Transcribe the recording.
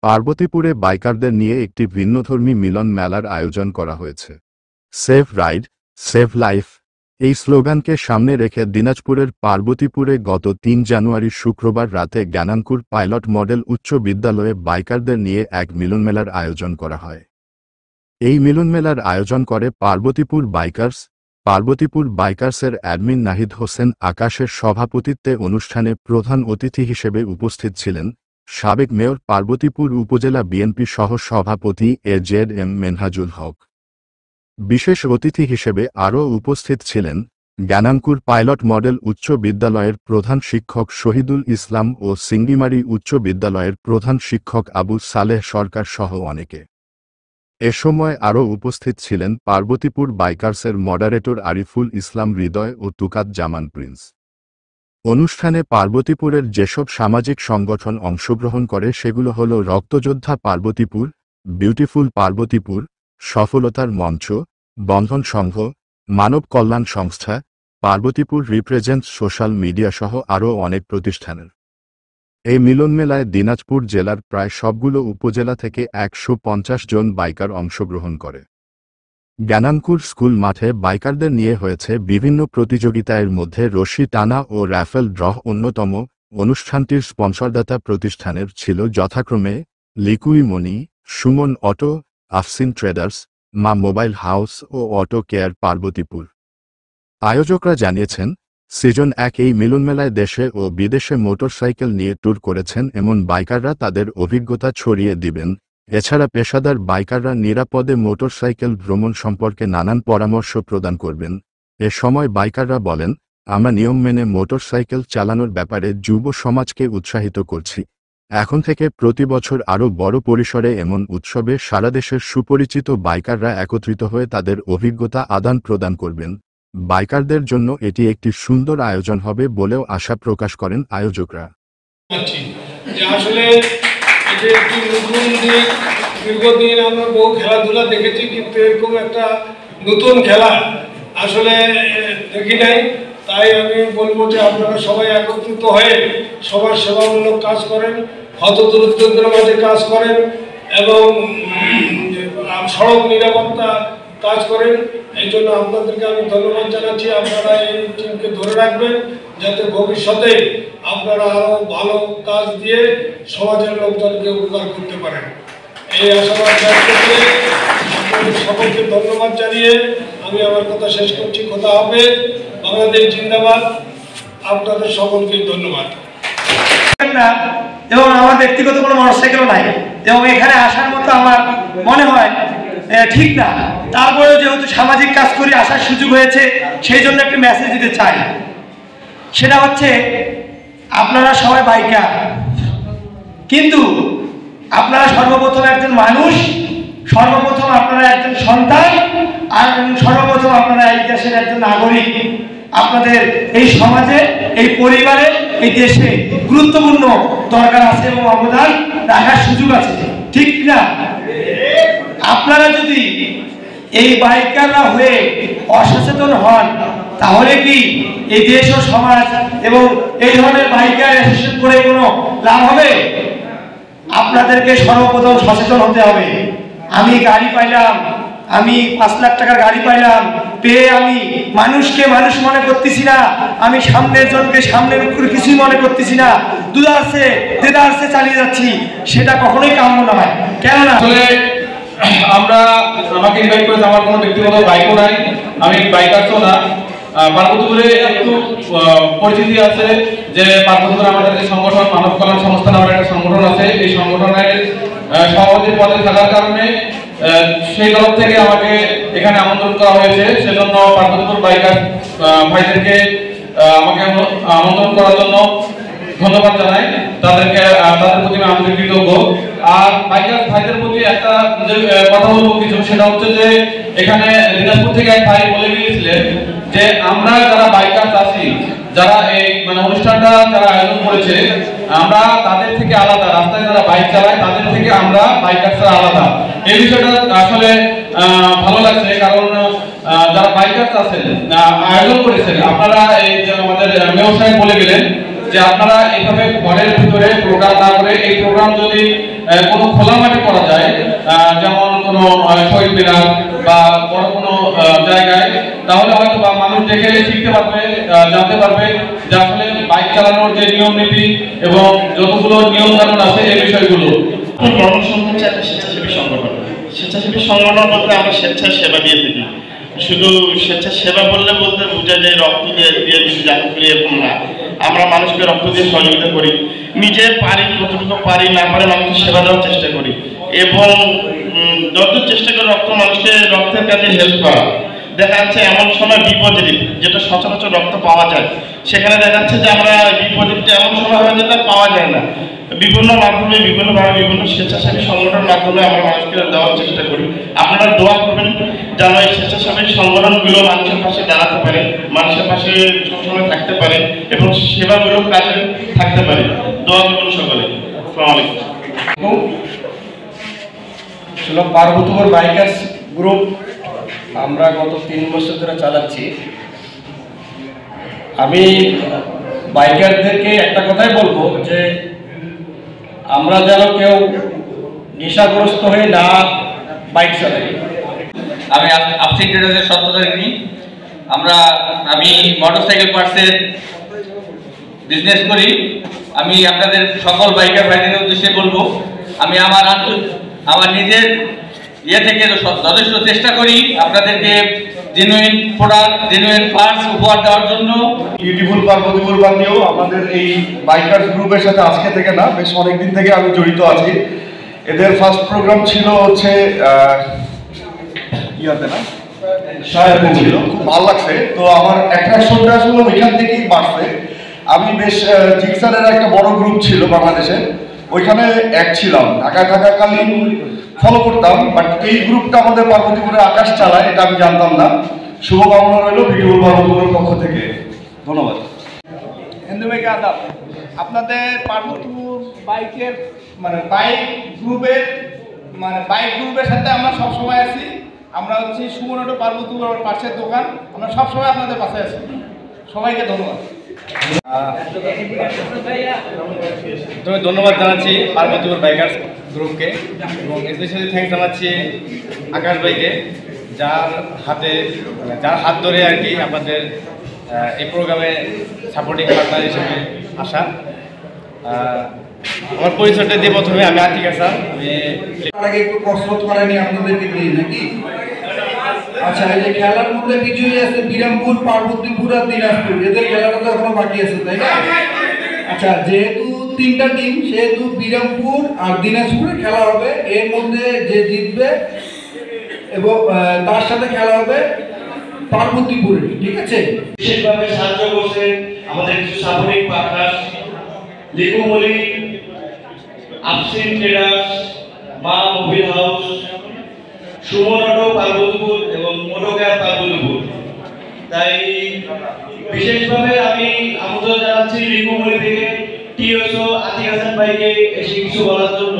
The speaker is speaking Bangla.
পার্বতীপুরে বাইকারদের নিয়ে একটি ভিন্নধর্মী মিলন মেলার আয়োজন করা হয়েছে। সেভ রাইড, সেভ লাইফ এই স্লোগানকে সামনে রেখে দিনাজপুরের পার্বতীপুরে গত ৩ জানুয়ারি শুক্রবার রাতে জ্ঞানাঙ্কুর পাইলট মডেল উচ্চ বিদ্যালয়ে বাইকারদের নিয়ে এক মিলনমেলার আয়োজন করা হয়। এই মিলনমেলার আয়োজন করে পার্বতীপুর বাইকার্সের অ্যাডমিন নাহিদ হোসেন আকাশের সভাপতিত্বে অনুষ্ঠানে প্রধান অতিথি হিসেবে উপস্থিত ছিলেন সাবেক মেয়র পার্বতীপুর উপজেলা বিএনপি সহ সভাপতি AZM মেনহাজুল হক। বিশেষ অতিথি হিসেবে আরও উপস্থিত ছিলেন জ্ঞানাঙ্কুর পাইলট মডেল উচ্চ বিদ্যালয়ের প্রধান শিক্ষক শহীদুল ইসলাম ও সিঙ্গিমারি উচ্চ বিদ্যালয়ের প্রধান শিক্ষক আবু সালেহ সরকার সহ অনেকে। এ সময় আরও উপস্থিত ছিলেন পার্বতীপুর বাইকার্সের মডারেটর আরিফুল ইসলাম হৃদয় ও তুকাত জামান প্রিন্স। অনুষ্ঠানে পার্বতীপুরের যেসব সামাজিক সংগঠন অংশগ্রহণ করে সেগুলো হল রক্তযোদ্ধা পার্বতীপুর, বিউটিফুল পার্বতীপুর, সফলতার মঞ্চ, বন্ধন সংঘ, মানব কল্যাণ সংস্থা, পার্বতীপুর রিপ্রেজেন্টস সোশ্যাল মিডিয়া সহ আরও অনেক প্রতিষ্ঠানের। এই মিলনমেলায় দিনাজপুর জেলার প্রায় সবগুলো উপজেলা থেকে ১৫০ জন বাইকার অংশগ্রহণ করে। জ্ঞানাঙ্কুর স্কুল মাঠে বাইকারদের নিয়ে হয়েছে বিভিন্ন প্রতিযোগিতার মধ্যে রশি টানা ও র্যাফেল ড্র অন্যতম। অনুষ্ঠানটির স্পন্সরদাতা প্রতিষ্ঠানের ছিল যথাক্রমে লিকুই মনি, সুমন অটো, আফসিন ট্রেডার্স, মা মোবাইল হাউস ও অটো কেয়ার পার্বতীপুর। আয়োজকরা জানিয়েছেন, সিজন ১ এই মিলনমেলায় দেশে ও বিদেশে মোটরসাইকেল নিয়ে ট্যুর করেছেন এমন বাইকাররা তাদের অভিজ্ঞতা ছড়িয়ে দিবেন। এছাড়া পেশাদার বাইকাররা নিরাপদে মোটরসাইকেল ভ্রমণ সম্পর্কে নানান পরামর্শ প্রদান করবেন। এ সময় বাইকাররা বলেন, আমরা নিয়ম মেনে মোটরসাইকেল চালানোর ব্যাপারে যুব সমাজকে উৎসাহিত করছি। এখন থেকে প্রতি বছর আরও বড় পরিসরে এমন উৎসবে সারা দেশের সুপরিচিত বাইকাররা একত্রিত হয়ে তাদের অভিজ্ঞতা আদান প্রদান করবেন। বাইকারদের জন্য এটি একটি সুন্দর আয়োজন হবে বলেও আশা প্রকাশ করেন আয়োজকরা। দীর্ঘদিন আমরা বহু খেলাধুলা দেখেছি, কিন্তু এরকম একটা নতুন খেলা আসলে দেখি নাই। তাই আমি বলবো যে আপনারা সবাই একত্রিত হয়ে সবার সেবামূলক কাজ করেন, হতদরিদ্রদের মাঝে কাজ করেন এবং সড়ক নিরাপত্তা কাজ করেন। এই জন্য আপনাদেরকে আমি ধন্যবাদ জানাচ্ছি। আপনারা এই টিমকে ধরে রাখবেন যাতে ভবিষ্যতে আপনারা আরও ভালো কাজ দিয়ে সমাজের লোকজনকে উপকার করতে পারেন। এই আশাবাদ ব্যক্ত করে আপনাদের সকলকে ধন্যবাদ জানিয়ে আমি আমার কথা শেষ করছি। কথা হবে, বাংলাদেশ জিন্দাবাদ। আপনাদের সকলকে ধন্যবাদ। এবং আমার ব্যক্তিগত কোনো মোটরসাইকেলও নাই এবং এখানে আসার মতো আমার মনে হয় ঠিক না। তারপরেও যেহেতু সামাজিক কাজ করি আসার সুযোগ হয়েছে, সেই জন্য একটা মেসেজ দিতে চাই। সেটা হচ্ছে, আপনারা সবাই বাইকার, কিন্তু আপনারা সর্বপ্রথম একজন মানুষ, সর্বপ্রথম আপনারা একজন সন্তান, আর সর্বপ্রথম আপনারা এই দেশের একজন নাগরিক। আপনাদের এই সমাজে, এই পরিবারে, এই দেশে গুরুত্বপূর্ণ দরকার আছে এবং অবদান রাখার সুযোগ আছে, ঠিক না? আপনারা যদি এই বাইকাররা হয়ে অসচেতন হন, তাহলে কি এই দেশ ও সমাজ এবং এই ধরনের বাইকার অ্যাসোসিয়েশন করে কোনো লাভ হবে? আপনাদেরকে সর্বপ্রথম সচেতন হতে হবে। আমি গাড়ি পাইলাম, আমি ৫ লাখ টাকার গাড়ি পাইলাম, পেয়ে আমি মানুষকে মানুষ মনে করতেছি না, আমি সামনের জনকে সামনের উপরে কিছুই মনে করতেছি না, দুধারছে দেদারছে চালিয়ে যাচ্ছি, সেটা কখনোই কাম্য নয়। কেননা আসলে আমরা আমাকে ইনভাইট করেছে, আমার কোনো ব্যক্তিগত বাইকও নাই, আমি বাইকারও না। পার্বতীপুরে একটু পরিচিতি আছে যে পার্বতীপুরে আমাদের যে সংগঠন মানব কল্যাণ সংস্থা নামের একটা সংগঠন আছে, এই সংগঠনের সভাপতির পদে থাকার কারণে সেই তরফ থেকে আমাকে এখানে আমন্ত্রণ করা হয়েছে। সেজন্য পার্বতীপুর বাইকার ভাইদেরকে আমাকে আমন্ত্রণ করার জন্য ধন্যবাদ জানাই। তাদের প্রতি আমি কৃতজ্ঞ। আর বাইকার ভাইদের প্রতি একটা কথা বলবো কিছু, সেটা হচ্ছে যে এখানে দিনাজপুর থেকে এক ভাই বলে গিয়েছিলেন যে আমরা যারা বাইকার আছি, যারা এই অনুষ্ঠানটা যারা আয়োজন করেছে, আমরা তাদের থেকে আলাদা। রাস্তায় যারা বাইক চালায় তাদের থেকে আমরা বাইকাররা আলাদা। এই বিষয়টা আসলে ভালো লাগছে, কারণ যারা বাইকার আছেন, আয়োজন করেছেন, আপনারা এই যে আমাদের মেয়র সাহেব বলে গেলেন যে আপনারা এইভাবে ঘরের ভিতরে প্রোগ্রাম না করে এই প্রোগ্রাম যদি কোনো খোলা মাঠে করা যায়, যেমন কোনো শহীদ মিনার বা বড় কোনো জায়গায়, তাহলে হয়তো বা মানুষ দেখে শিখতে পারবে, জানতে পারবে যে আসলে বাইক চালানোর যে নিয়ম নীতি এবং যতগুলো নিয়ম কানুন আছে এই বিষয়গুলো। গণসংঘ হচ্ছে একটা স্বেচ্ছাসেবী সংগঠন। স্বেচ্ছাসেবী সংগঠন বলতে আমরা স্বেচ্ছায় সেবা দিয়ে থাকি। শুধু স্বেচ্ছাসেবা বলতে বোঝা যায় রক্ত দিয়ে দিচ্ছি জানতে করি, এরকম না। আমরা মানুষকে রক্ত দিয়ে সহযোগিতা করি, নিজে পারি কতটুকু পারি, না পারে মানুষকে সেবা দেওয়ার চেষ্টা করি এবং যত চেষ্টা করি রক্তের কাজে হেল্প করা। দেখা যাচ্ছে এমন সময় বিপদে যেটা সচরাচর রক্ত পাওয়া যায়, সেখানে দেখা যাচ্ছে যে আমরা বিপদে এমন সময় হয় যেটা পাওয়া যায় না, বিভিন্ন মাধ্যমে বিভিন্নভাবে বিভিন্ন স্বেচ্ছাসেবী সংগঠনের মাধ্যমে আমরা মানুষকে দেওয়ার চেষ্টা করি। আপনারা দোয়া করবেন যেন এই স্বেচ্ছাসেবী সংগঠনগুলো মানুষের পাশে দাঁড়াতে পারে, মানুষের পাশে সবসময় থাকতে পারে এবং সেবামূলক কাজে থাকতে পারে। দোয়া করবেন সকলে। আসসালামু আলাইকুম। পার্বতীপুর বাইকার্স গ্রুপ আমরা গত 3 বছর ধরে চালাচ্ছি। আমি বাইকারদেরকে একটা কথাই বলবো যে আমরা যেন কেউ নেশাগ্রস্ত হয়ে না বাইক চালাই। আমি আফসিন ট্রেডার্সের সত্যতারিণী। আমি মোটরসাইকেল পার্টসের বিজনেস করি। আমি আপনাদের সকল বাইকার ভাইদের উদ্দেশ্যে বলবো, আমি আমার নিজের থেকে যথেষ্ট চেষ্টা করি আপনাদেরকে জেনুইন প্রোডাক্ট, জেনুইন পার্টস উপহার দেওয়ার জন্য। বিউটিফুল পার্বতীপুর বানিয়েও আমাদের এই বাইকার্স গ্রুপের সাথে আজকে থেকে না, বেশ অনেকদিন থেকে আমি জড়িত আছি। এদের ফার্স্ট প্রোগ্রাম ছিল হচ্ছে সহায়তা ছিল, খুব ভালো লাগছে। তো আমার অ্যাট্রাকশনটা আসলে ওইখান থেকেই বাড়ছে। আমি বেশ জিক্সারের একটা বড় গ্রুপ ছিল বাংলাদেশে, ওইখানে এক ছিলাম, ঢাকায় থাকাকালীন ফলো করতাম, বাট এই গ্রুপটা আমাদের পার্বতীপুরের আকাশ চালায় এটা আমি জানতাম না। শুভকামনা রইল বিউটিফুল পার্বতীপুরের পক্ষ থেকে, ধন্যবাদ। হিন্দু ভাইকে আদাব। আপনাদের পার্বতীপুর বাইকের বাইক গ্রুপের সাথে আমরা সবসময় আছি। আমরা হচ্ছে সুমনটো পার্বতীপুর আমার পাশের দোকান, আমরা সবসময় আপনাদের পাশে আছি। সবাইকে ধন্যবাদ। ধন্যবাদ জানাচ্ছি পার্বতীপুর বাইকার্স গ্রুপকে এবং স্পেশালি থ্যাঙ্কস জানাচ্ছি আকাশ ভাইকে, যার হাত ধরে আর কি আমাদের এই প্রোগ্রামে সাপোর্টিং পার্টনার হিসেবে আসা। আমার পরিচয়টা দিয়ে প্রথমে আমি আতিক হাসান। আগে একটু কসরত করানি আপনাদেরকে নিয়ে নাকি? আচ্ছা, এই যে খেলার মধ্যে বিজয়ী আছে বিরামপুর, পার্বতীপুর আর দিনাজপুর, এদের খেলাটা তো এখনো বাকি আছে, তাই না? আচ্ছা, যেহেতু 3টা টিম, সেহেতু বিরামপুর আর দিনাজপুরের খেলা হবে। এর মধ্যে যে জিতবে এবং তার সাথে খেলা হবে পার্বতীপুরের, ঠিক আছে? বিশেষভাবে সাহায্য করছেন আমাদের কিছু supporting partner, Liku Mallick, আফসিন traders, মা Mobil house, Suman auto Parbatipur এবং মোটোকার পার্বতীপুর। তাই বিশেষভাবে আমি আমন্ত্রণ জানাচ্ছি লিকু মলিক থেকে টিওসো আতিক হাসান ভাইকে এসে কিছু বলার জন্য।